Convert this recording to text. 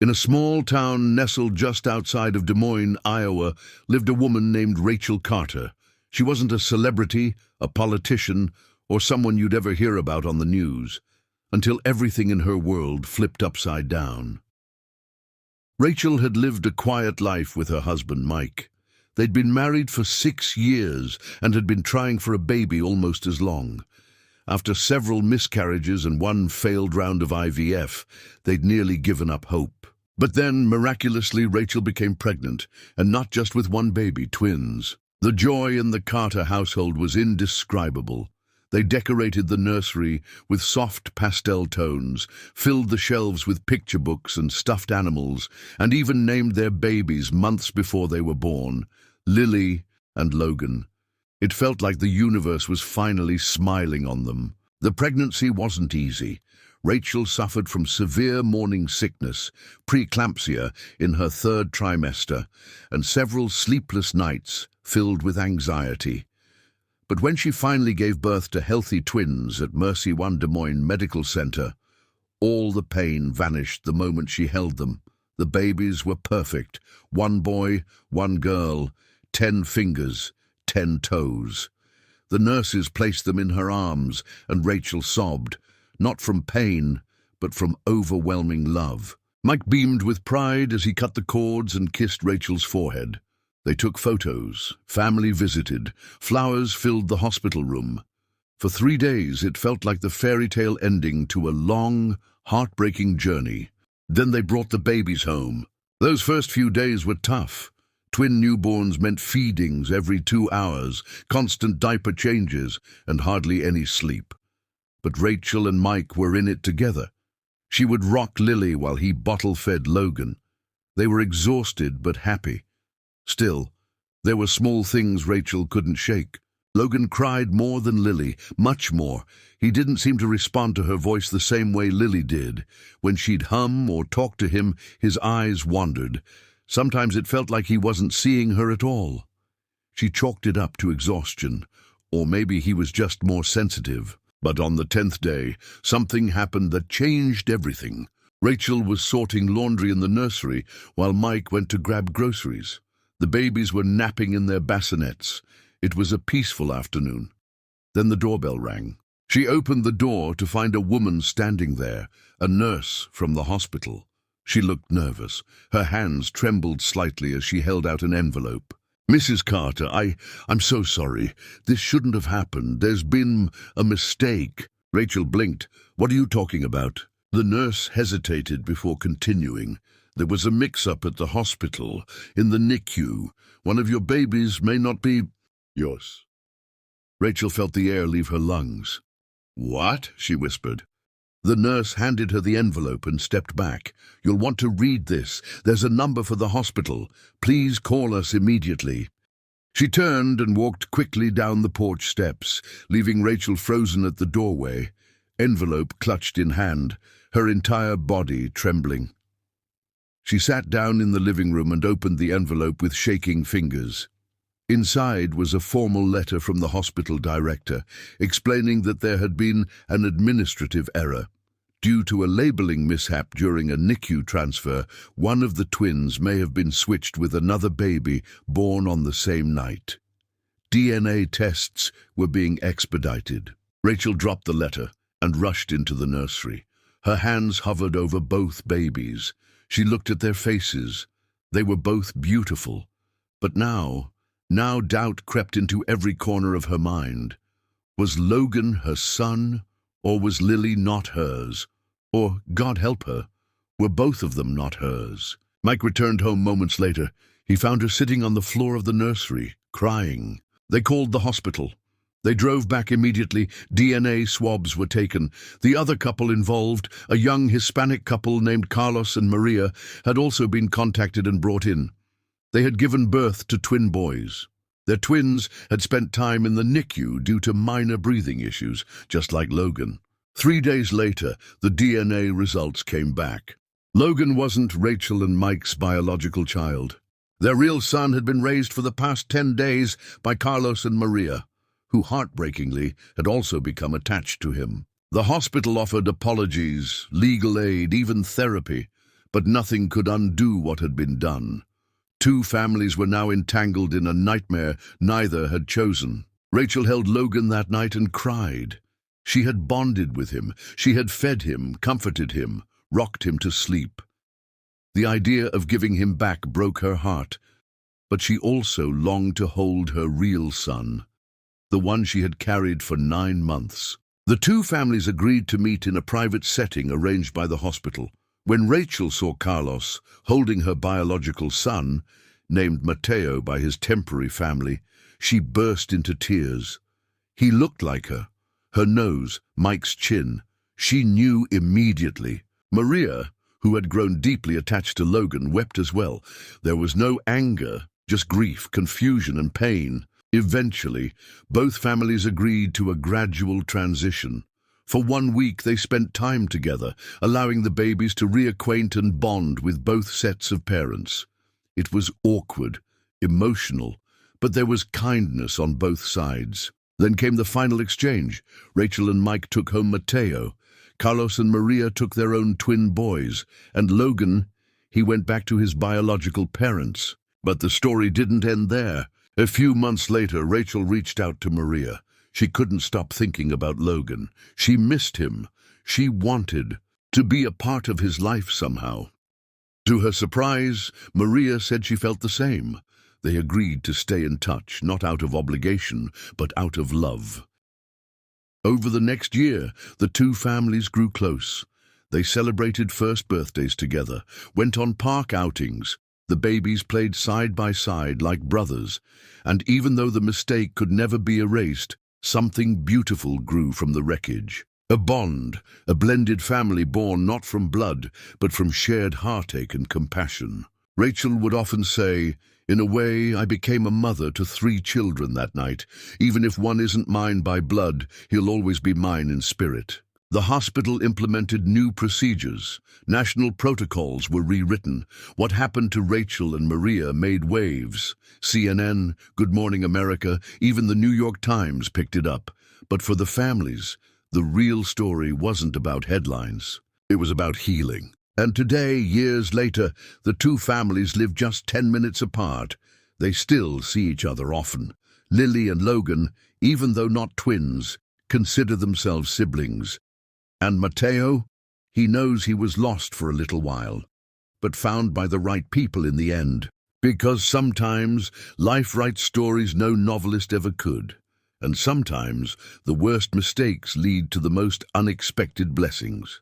In a small town nestled just outside of Des Moines, Iowa, lived a woman named Rachel Carter. She wasn't a celebrity, a politician, or someone you'd ever hear about on the news, until everything in her world flipped upside down. Rachel had lived a quiet life with her husband, Mike. They'd been married for 6 years and had been trying for a baby almost as long. After several miscarriages and one failed round of IVF, they'd nearly given up hope. But then, miraculously, Rachel became pregnant, and not just with one baby, twins. The joy in the Carter household was indescribable. They decorated the nursery with soft pastel tones, filled the shelves with picture books and stuffed animals, and even named their babies months before they were born, Lily and Logan. It felt like the universe was finally smiling on them. The pregnancy wasn't easy. Rachel suffered from severe morning sickness, preeclampsia in her 3rd trimester, and several sleepless nights filled with anxiety. But when she finally gave birth to healthy twins at Mercy One Des Moines Medical Center, all the pain vanished the moment she held them. The babies were perfect. 1 boy, 1 girl, 10 fingers, 10 toes. The nurses placed them in her arms, and Rachel sobbed, not from pain, but from overwhelming love. Mike beamed with pride as he cut the cords and kissed Rachel's forehead. They took photos, family visited, flowers filled the hospital room. For 3 days it felt like the fairy tale ending to a long, heartbreaking journey. Then they brought the babies home. Those first few days were tough. Twin newborns meant feedings every 2 hours, constant diaper changes, and hardly any sleep. But Rachel and Mike were in it together. She would rock Lily while he bottle-fed Logan. They were exhausted but happy. Still, there were small things Rachel couldn't shake. Logan cried more than Lily, much more. He didn't seem to respond to her voice the same way Lily did. When she'd hum or talk to him, his eyes wandered. Sometimes it felt like he wasn't seeing her at all. She chalked it up to exhaustion, or maybe he was just more sensitive. But on the 10th day, something happened that changed everything. Rachel was sorting laundry in the nursery while Mike went to grab groceries. The babies were napping in their bassinets. It was a peaceful afternoon. Then the doorbell rang. She opened the door to find a woman standing there, a nurse from the hospital. She looked nervous. Her hands trembled slightly as she held out an envelope. "Mrs. Carter, I'm so sorry. This shouldn't have happened. There's been a mistake." Rachel blinked. "What are you talking about?" The nurse hesitated before continuing. "There was a mix-up at the hospital, in the NICU. One of your babies may not be yours." Rachel felt the air leave her lungs. "What?" she whispered. The nurse handed her the envelope and stepped back. "You'll want to read this. There's a number for the hospital. Please call us immediately." She turned and walked quickly down the porch steps, leaving Rachel frozen at the doorway, envelope clutched in hand, her entire body trembling. She sat down in the living room and opened the envelope with shaking fingers. Inside was a formal letter from the hospital director, explaining that there had been an administrative error. Due to a labeling mishap during a NICU transfer, one of the twins may have been switched with another baby born on the same night. DNA tests were being expedited. Rachel dropped the letter and rushed into the nursery. Her hands hovered over both babies. She looked at their faces. They were both beautiful. But now doubt crept into every corner of her mind. Was Logan her son, or was Lily not hers? Or, God help her, were both of them not hers? Mike returned home moments later. He found her sitting on the floor of the nursery, crying. They called the hospital. They drove back immediately. DNA swabs were taken. The other couple involved, a young Hispanic couple named Carlos and Maria, had also been contacted and brought in. They had given birth to twin boys. Their twins had spent time in the NICU due to minor breathing issues, just like Logan. 3 days later, the DNA results came back. Logan wasn't Rachel and Mike's biological child. Their real son had been raised for the past 10 days by Carlos and Maria, who heartbreakingly had also become attached to him. The hospital offered apologies, legal aid, even therapy, But nothing could undo what had been done. Two families were now entangled in a nightmare neither had chosen. Rachel held Logan that night and cried. She had bonded with him. She had fed him, comforted him, rocked him to sleep. The idea of giving him back broke her heart, but she also longed to hold her real son, the one she had carried for 9 months. The two families agreed to meet in a private setting arranged by the hospital. When Rachel saw Carlos holding her biological son, named Mateo by his temporary family, she burst into tears. He looked like her nose, Mike's chin. She knew immediately. Maria, who had grown deeply attached to Logan, wept as well. There was no anger, just grief, confusion, and pain. Eventually, both families agreed to a gradual transition. For 1 week they spent time together, allowing the babies to reacquaint and bond with both sets of parents. It was awkward, emotional, but there was kindness on both sides. Then came the final exchange. Rachel and Mike took home Mateo. Carlos and Maria took their own twin boys, and Logan, he went back to his biological parents. But the story didn't end there. A few months later, Rachel reached out to Maria. She couldn't stop thinking about Logan. She missed him. She wanted to be a part of his life somehow. To her surprise, Maria said she felt the same. They agreed to stay in touch, not out of obligation, but out of love. Over the next year, the two families grew close. They celebrated first birthdays together, went on park outings. The babies played side by side like brothers, and even though the mistake could never be erased, something beautiful grew from the wreckage. A bond, a blended family born not from blood, but from shared heartache and compassion. Rachel would often say, "In a way, I became a mother to 3 children that night. Even if one isn't mine by blood, he'll always be mine in spirit." The hospital implemented new procedures. National protocols were rewritten. What happened to Rachel and Maria made waves. CNN, Good Morning America, even the New York Times picked it up. But for the families, the real story wasn't about headlines. It was about healing. And today, years later, the two families live just 10 minutes apart. They still see each other often. Lily and Logan, even though not twins, consider themselves siblings. And Mateo, he knows he was lost for a little while, but found by the right people in the end. Because sometimes life writes stories no novelist ever could, and sometimes the worst mistakes lead to the most unexpected blessings.